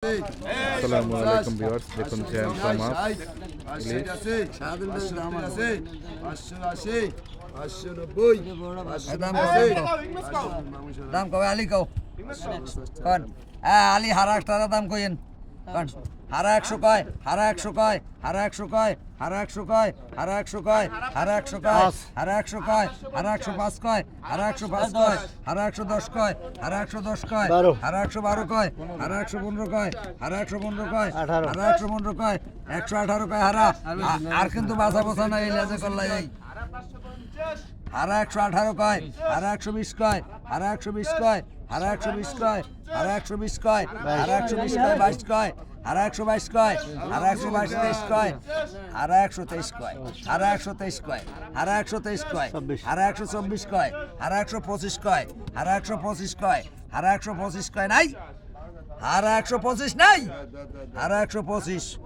আসসালামু আলাইকুম ভিউয়ার্স, দেখুন জ্যান্ত মাছ ইলিশ। দাম কবে আলি কও কন আলি হারা একটার দাম কইন কন হারা 100 কয় হারা 100 কয় হারা 100 কয় হারা 100 কয় হারা 100 কয় হারা 100 কয় হারা 100 কয় হারা 105 কয় হারা 105 কয় হারা 110 কয় হারা 110 কয় হারা 112 কয় হারা 115 কয় হারা 115 কয় হারা 115 কয় 118 কয় হারা আর কিন্তু বাসা বসা নাই লেজে করলাই এই হারা 118 কয় হারা 120 কয় হারা 120 কয় হারা 120 কয় হারা 120 কয় হারা 120 কয় 22 কয় হারা 122 কয় হারা 122 23 কয় হারা 123 কয় হারা 123 কয় হারা 123 কয় হারা 124 কয় হারা 125 কয় হারা 125 কয় হারা 125 কয় নাই হারা 125 নাই হারা 125